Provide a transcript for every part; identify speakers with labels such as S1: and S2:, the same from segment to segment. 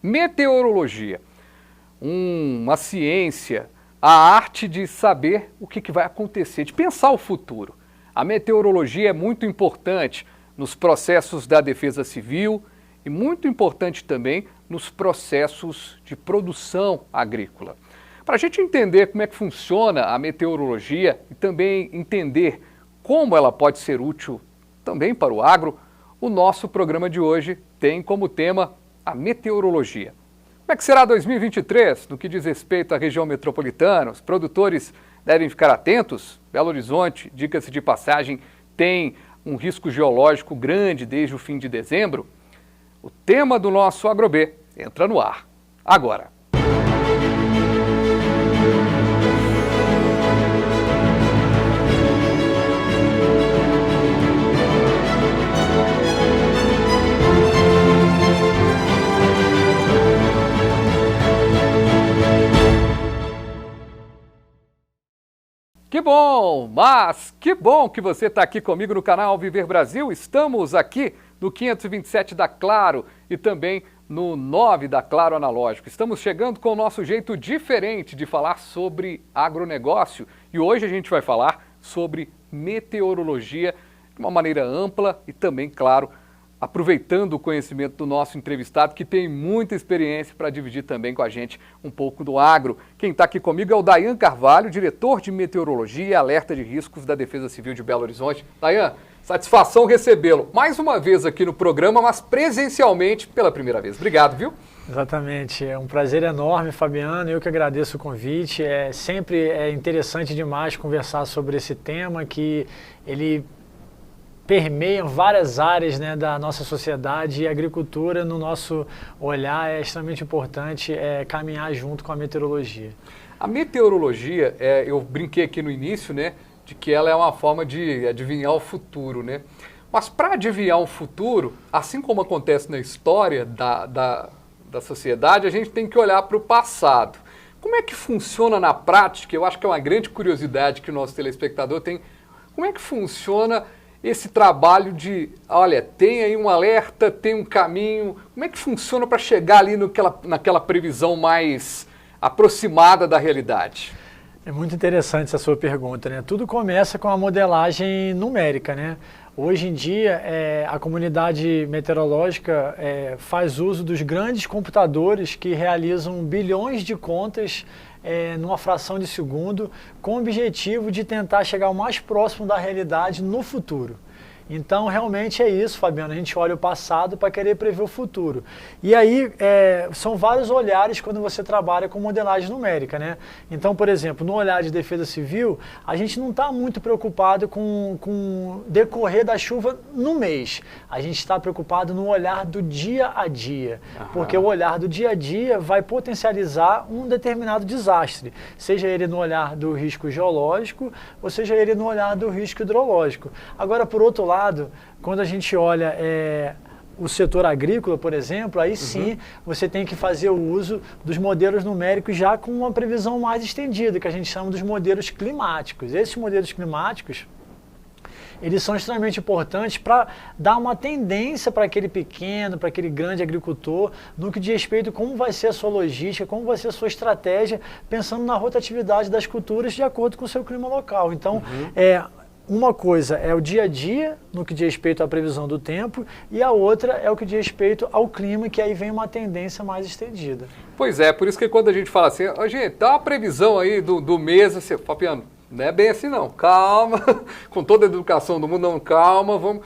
S1: Meteorologia, uma ciência, a arte de saber o que vai acontecer, de pensar o futuro. A meteorologia é muito importante nos processos da defesa civil e muito importante também nos processos de produção agrícola. Para a gente entender como é que funciona a meteorologia e também entender como ela pode ser útil também para o agro, o nosso programa de hoje tem como tema a meteorologia. Como é que será 2023 no que diz respeito à região metropolitana? Os produtores devem ficar atentos? Belo Horizonte, diga-se de passagem, tem um risco geológico grande desde o fim de dezembro. O tema do nosso AgroB entra no ar agora. Que bom que você está aqui comigo no canal Viver Brasil. Estamos aqui no 527 da Claro e também no 9 da Claro Analógico. Estamos chegando com o nosso jeito diferente de falar sobre agronegócio e hoje a gente vai falar sobre meteorologia de uma maneira ampla e também, claro, aproveitando o conhecimento do nosso entrevistado, que tem muita experiência para dividir também com a gente um pouco do agro. Quem está aqui comigo é o Dayan Carvalho, diretor de Meteorologia e Alerta de Riscos da Defesa Civil de Belo Horizonte. Dayan, satisfação recebê-lo mais uma vez aqui no programa, mas presencialmente pela primeira vez. Obrigado, viu?
S2: Exatamente, é um prazer enorme, Fabiano, eu que agradeço o convite. Sempre é interessante demais conversar sobre esse tema, que ele permeiam várias áreas, né, da nossa sociedade, e a agricultura, no nosso olhar, é extremamente importante caminhar junto com a meteorologia.
S1: A meteorologia, eu brinquei aqui no início, né, de que ela é uma forma de adivinhar o futuro, né? Mas para adivinhar o futuro, assim como acontece na história da sociedade, a gente tem que olhar para o passado. Como é que funciona na prática? Eu acho que é uma grande curiosidade que o nosso telespectador tem. Como é que funciona esse trabalho de, olha, tem aí um alerta, tem um caminho, como é que funciona para chegar ali naquela previsão mais aproximada da realidade?
S2: É muito interessante essa sua pergunta, né? Tudo começa com a modelagem numérica, né? Hoje em dia, a comunidade meteorológica faz uso dos grandes computadores que realizam bilhões de contas numa fração de segundo, com o objetivo de tentar chegar o mais próximo da realidade no futuro. Então, realmente é isso, Fabiano, a gente olha o passado para querer prever o futuro. E aí, são vários olhares quando você trabalha com modelagem numérica, né? Então, por exemplo, no olhar de defesa civil, a gente não está muito preocupado com o decorrer da chuva no mês. A gente está preocupado no olhar do dia a dia, porque o olhar do dia a dia vai potencializar um determinado desastre, seja ele no olhar do risco geológico, ou seja ele no olhar do risco hidrológico. Agora, por outro lado, quando a gente olha o setor agrícola, por exemplo, aí sim você tem que fazer o uso dos modelos numéricos já com uma previsão mais estendida, que a gente chama dos modelos climáticos. Esses modelos climáticos, eles são extremamente importantes para dar uma tendência para aquele pequeno, para aquele grande agricultor, no que diz respeito a como vai ser a sua logística, como vai ser a sua estratégia, pensando na rotatividade das culturas de acordo com o seu clima local. Então, uma coisa é o dia a dia, no que diz respeito à previsão do tempo, e a outra é o que diz respeito ao clima, que aí vem uma tendência mais estendida.
S1: Pois é, por isso que quando a gente fala assim, gente, dá uma previsão aí do mês, assim, Fabiano, não é bem assim não, calma, com toda a educação do mundo, não, calma, vamos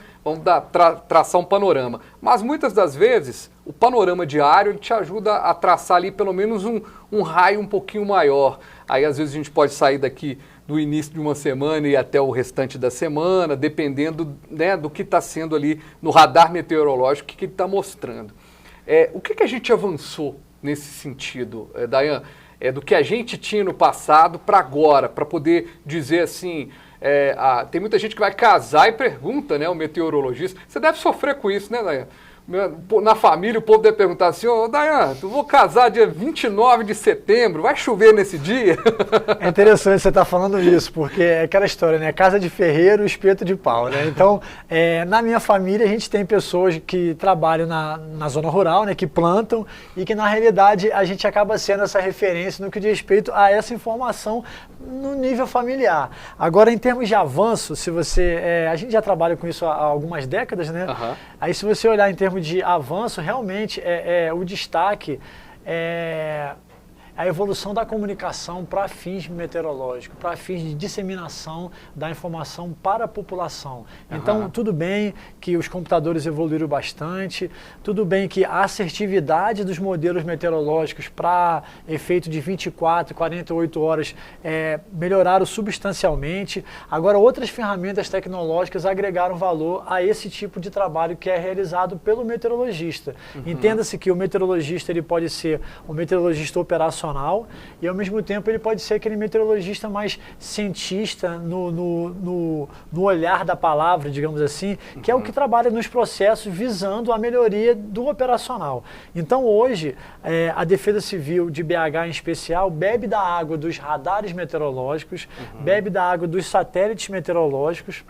S1: traçar um panorama. Mas muitas das vezes, o panorama diário ele te ajuda a traçar ali pelo menos um raio um pouquinho maior. Aí às vezes a gente pode sair daqui do início de uma semana e até o restante da semana, dependendo, né, do que está sendo ali no radar meteorológico, que ele está mostrando. O que a gente avançou nesse sentido, Dayan? Do que a gente tinha no passado para agora, para poder dizer assim, tem muita gente que vai casar e pergunta, né, o meteorologista, você deve sofrer com isso, né, Dayan? Na família, o povo deve perguntar assim, ô Dayan, eu vou casar dia 29 de setembro, vai chover nesse dia?
S2: É interessante você estar falando isso, porque é aquela história, né? Casa de ferreiro, espeto de pau, né? Então, na minha família, a gente tem pessoas que trabalham na zona rural, né? Que plantam e que, na realidade, a gente acaba sendo essa referência no que diz respeito a essa informação no nível familiar. Agora, em termos de avanço, se você... a gente já trabalha com isso há algumas décadas, né?
S1: Uhum.
S2: Aí, se você olhar em termos de avanço, realmente o destaque é a evolução da comunicação para fins meteorológicos, para fins de disseminação da informação para a população. Então, tudo bem que os computadores evoluíram bastante, tudo bem que a assertividade dos modelos meteorológicos para efeito de 24, 48 horas melhoraram substancialmente. Agora, outras ferramentas tecnológicas agregaram valor a esse tipo de trabalho que é realizado pelo meteorologista. Entenda-se que o meteorologista ele pode ser um meteorologista operacional e, ao mesmo tempo, ele pode ser aquele meteorologista mais cientista no olhar da palavra, digamos assim, que é o que trabalha nos processos visando a melhoria do operacional. Então, hoje, a Defesa Civil de BH, em especial, bebe da água dos radares meteorológicos, bebe da água dos satélites meteorológicos,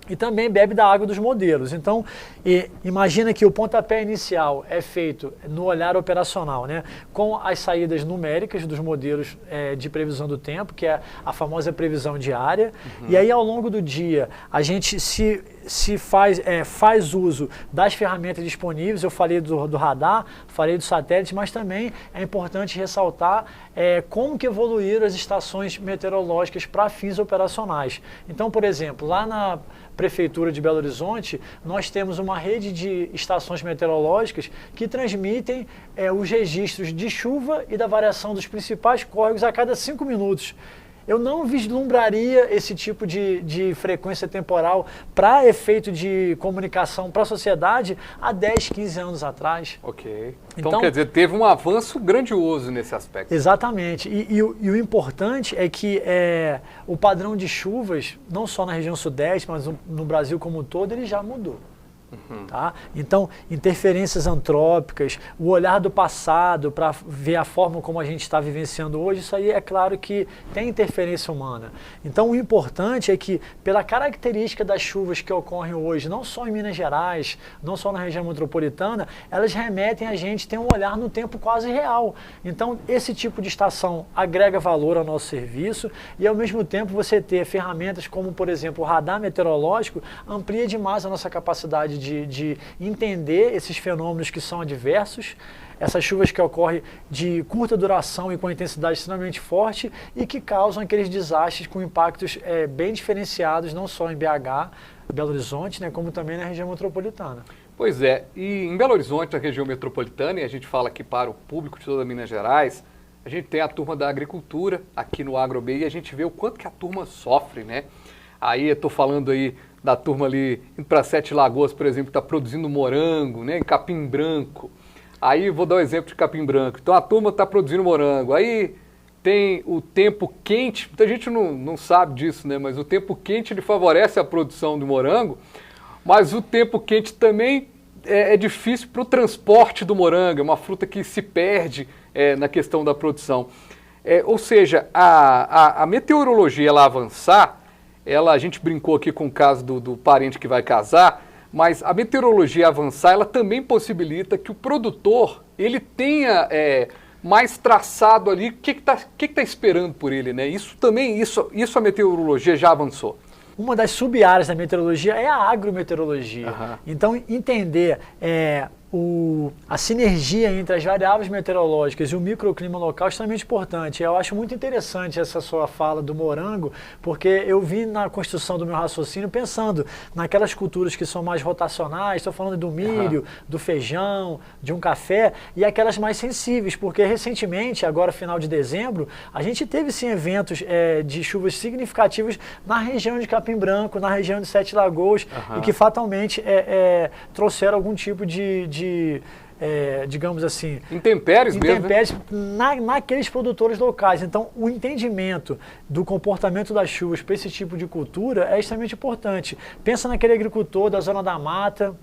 S2: e também bebe da água dos modelos. Então, imagina que o pontapé inicial é feito no olhar operacional, né? Com as saídas numéricas dos modelos de previsão do tempo, que é a famosa previsão diária. E aí, ao longo do dia, a gente faz uso das ferramentas disponíveis. Eu falei do radar, falei do satélite, mas também é importante ressaltar como que evoluíram as estações meteorológicas para fins operacionais. Então, por exemplo, lá na Prefeitura de Belo Horizonte, nós temos uma rede de estações meteorológicas que transmitem os registros de chuva e da variação dos principais córregos a cada 5 minutos. Eu não vislumbraria esse tipo de frequência temporal para efeito de comunicação para a sociedade há 10, 15 anos atrás.
S1: Ok. Então, quer dizer, teve um avanço grandioso nesse aspecto.
S2: Exatamente. E o importante é que o padrão de chuvas, não só na região sudeste, mas no Brasil como um todo, ele já mudou. Tá? Então, interferências antrópicas, o olhar do passado para ver a forma como a gente está vivenciando hoje, isso aí é claro que tem interferência humana. Então, o importante é que, pela característica das chuvas que ocorrem hoje, não só em Minas Gerais, não só na região metropolitana, elas remetem a gente a ter um olhar no tempo quase real. Então, esse tipo de estação agrega valor ao nosso serviço e, ao mesmo tempo, você ter ferramentas como, por exemplo, o radar meteorológico, amplia demais a nossa capacidade de entender esses fenômenos que são adversos, essas chuvas que ocorrem de curta duração e com intensidade extremamente forte e que causam aqueles desastres com impactos bem diferenciados, não só em BH, Belo Horizonte, né, como também na região metropolitana.
S1: Pois é, e em Belo Horizonte, na região metropolitana, e a gente fala aqui para o público de toda Minas Gerais, a gente tem a turma da agricultura aqui no AgroB e a gente vê o quanto que a turma sofre, né? Aí eu estou falando aí da turma ali indo para Sete Lagoas, por exemplo, que está produzindo morango, né, em Capim Branco. Aí vou dar um exemplo de Capim Branco. Então a turma está produzindo morango. Aí tem o tempo quente, muita gente não sabe disso, né? Mas o tempo quente ele favorece a produção do morango, mas o tempo quente também é difícil para o transporte do morango, é uma fruta que se perde na questão da produção. Ou seja, a meteorologia ela avançar, a gente brincou aqui com o caso do parente que vai casar, mas a meteorologia avançar, ela também possibilita que o produtor ele tenha mais traçado ali o que tá esperando por ele, né? Isso a meteorologia já avançou.
S2: Uma das sub-áreas da meteorologia é a agrometeorologia. Então, entender a sinergia entre as variáveis meteorológicas e o microclima local é extremamente importante. Eu acho muito interessante essa sua fala do morango, porque eu vim na construção do meu raciocínio pensando naquelas culturas que são mais rotacionais, estou falando do milho, do feijão, de um café, e aquelas mais sensíveis, porque recentemente, agora final de dezembro, a gente teve sim eventos de chuvas significativas na região de Capim Branco, na região de Sete Lagoas, e que fatalmente trouxeram algum tipo digamos assim,
S1: intempéries mesmo,
S2: naqueles produtores locais. Então, o entendimento do comportamento das chuvas para esse tipo de cultura é extremamente importante. Pensa naquele agricultor da zona da mata,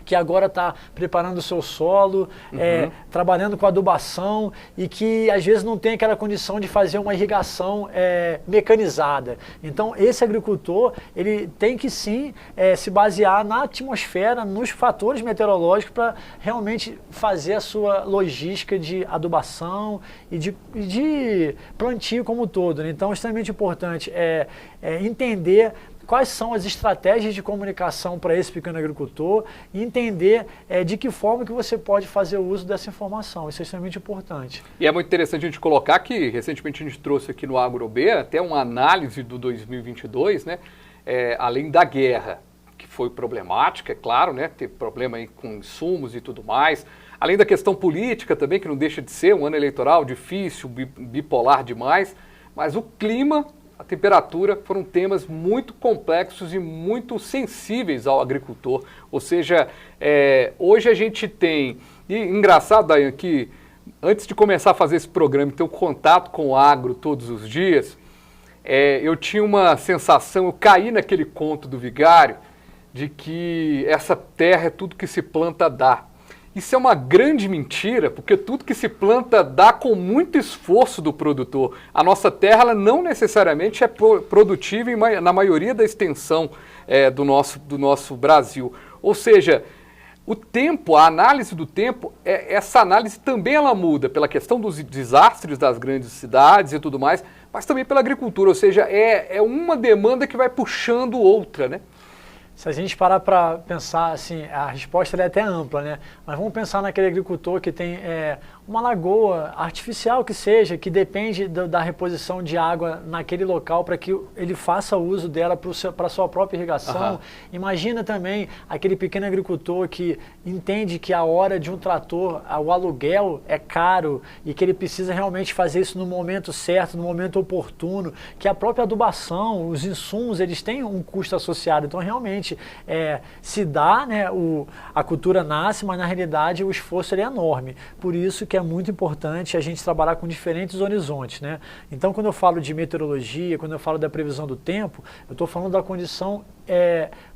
S2: que agora está preparando o seu solo, trabalhando com adubação e que às vezes não tem aquela condição de fazer uma irrigação mecanizada. Então esse agricultor, ele tem que sim se basear na atmosfera, nos fatores meteorológicos para realmente fazer a sua logística de adubação e de plantio como um todo, né? Então é extremamente importante entender quais são as estratégias de comunicação para esse pequeno agricultor e entender de que forma que você pode fazer o uso dessa informação. Isso é extremamente importante.
S1: E é muito interessante a gente colocar que recentemente a gente trouxe aqui no AgroB até uma análise do 2022, né? Além da guerra, que foi problemática, é claro, né? Teve problema aí com insumos e tudo mais. Além da questão política também, que não deixa de ser um ano eleitoral difícil, bipolar demais, mas o clima, a temperatura foram temas muito complexos e muito sensíveis ao agricultor. Ou seja, hoje a gente tem... E engraçado, Dayan, que antes de começar a fazer esse programa e ter um contato com o agro todos os dias, eu tinha uma sensação, eu caí naquele conto do Vigário, de que essa terra é tudo que se planta dá. Isso é uma grande mentira, porque tudo que se planta dá com muito esforço do produtor. A nossa terra ela não necessariamente é produtiva na maioria da extensão do nosso Brasil. Ou seja, o tempo, a análise do tempo, essa análise também ela muda pela questão dos desastres das grandes cidades e tudo mais, mas também pela agricultura. Ou seja, é uma demanda que vai puxando outra, né?
S2: Se a gente parar para pensar, assim, a resposta é até ampla, né? Mas vamos pensar naquele agricultor que tem uma lagoa artificial que seja, que depende da reposição de água naquele local para que ele faça uso dela para a sua própria irrigação. Uhum. Imagina também aquele pequeno agricultor que entende que a hora de um trator, o aluguel é caro e que ele precisa realmente fazer isso no momento certo, no momento oportuno, que a própria adubação, os insumos, eles têm um custo associado. Então, realmente, se dá, né, a cultura nasce, mas na realidade o esforço é enorme. Por isso que é muito importante a gente trabalhar com diferentes horizontes, né? Então, quando eu falo de meteorologia, quando eu falo da previsão do tempo, eu estou falando da condição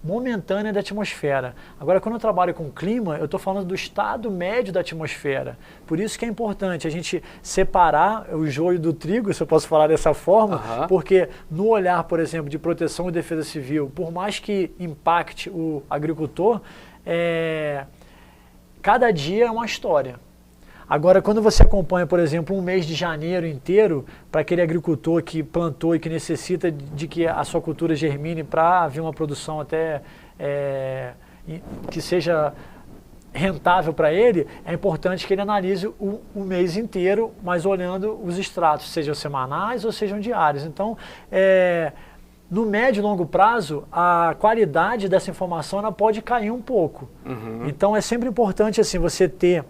S2: momentânea da atmosfera. Agora, quando eu trabalho com clima, eu estou falando do estado médio da atmosfera. Por isso que é importante a gente separar o joio do trigo, se eu posso falar dessa forma, porque no olhar, por exemplo, de proteção e defesa civil, por mais que impacte o agricultor, cada dia é uma história. Agora, quando você acompanha, por exemplo, um mês de janeiro inteiro, para aquele agricultor que plantou e que necessita de que a sua cultura germine para haver uma produção até que seja rentável para ele, é importante que ele analise o mês inteiro, mas olhando os extratos, sejam semanais ou sejam diários. Então, no médio e longo prazo, a qualidade dessa informação ela pode cair um pouco. Uhum. Então, é sempre importante assim, você ter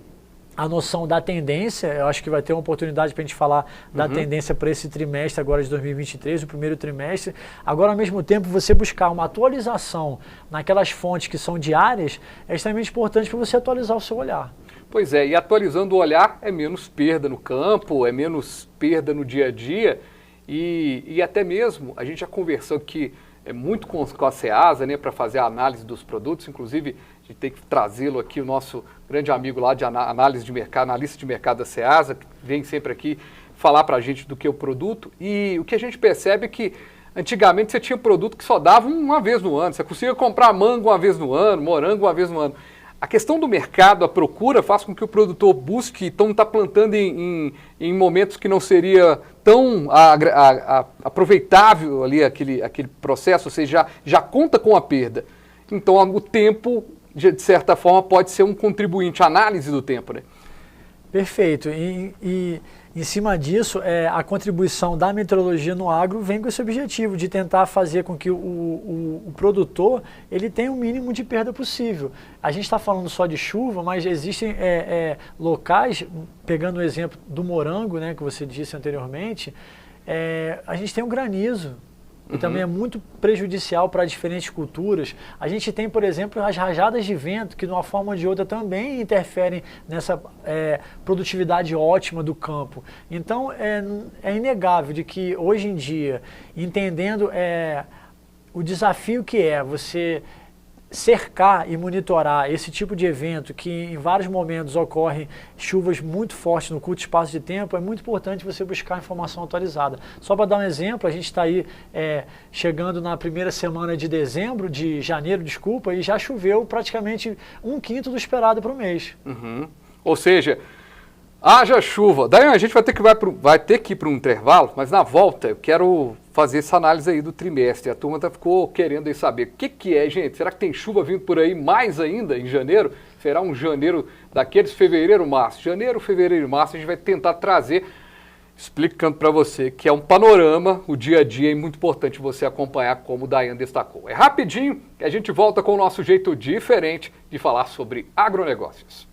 S2: a noção da tendência. Eu acho que vai ter uma oportunidade para a gente falar da tendência para esse trimestre agora de 2023, o primeiro trimestre. Agora, ao mesmo tempo, você buscar uma atualização naquelas fontes que são diárias é extremamente importante para você atualizar o seu olhar.
S1: Pois é, e atualizando o olhar é menos perda no campo, é menos perda no dia a dia e até mesmo, a gente já conversou aqui muito com a Ceasa, né, para fazer a análise dos produtos, inclusive a gente tem que trazê-lo aqui, o nosso grande amigo lá de análise de mercado, analista de mercado da Ceasa, que vem sempre aqui falar para a gente do que é o produto. E o que a gente percebe é que antigamente você tinha produto que só dava uma vez no ano, você conseguia comprar mango uma vez no ano, morango uma vez no ano. A questão do mercado, a procura, faz com que o produtor busque, então está plantando em momentos que não seria tão aproveitável ali aquele processo, ou seja, já conta com a perda. Então o tempo, de certa forma, pode ser um contribuinte, a análise do tempo, né?
S2: Perfeito. E em cima disso, a contribuição da meteorologia no agro vem com esse objetivo de tentar fazer com que o produtor ele tenha o mínimo de perda possível. A gente está falando só de chuva, mas existem locais, pegando o exemplo do morango, né, que você disse anteriormente, a gente tem o granizo. E também é muito prejudicial para diferentes culturas. A gente tem, por exemplo, as rajadas de vento, que de uma forma ou de outra também interferem nessa produtividade ótima do campo. Então, é inegável de que hoje em dia, entendendo o desafio que é você cercar e monitorar esse tipo de evento que em vários momentos ocorrem chuvas muito fortes no curto espaço de tempo, é muito importante você buscar informação atualizada. Só para dar um exemplo, a gente está aí chegando na primeira semana de janeiro, desculpa, e já choveu praticamente 1/5 do esperado para o mês.
S1: Uhum. Ou seja, haja chuva. Daí a gente vai ter que ir para um intervalo, mas na volta eu quero fazer essa análise aí do trimestre. A turma ficou querendo aí saber o que é, gente. Será que tem chuva vindo por aí mais ainda em janeiro? Será um janeiro daqueles fevereiro, março? Janeiro, fevereiro e março a gente vai tentar trazer, explicando para você que é um panorama, o dia a dia é muito importante você acompanhar, como o Daiane destacou. É rapidinho que a gente volta com o nosso jeito diferente de falar sobre agronegócios.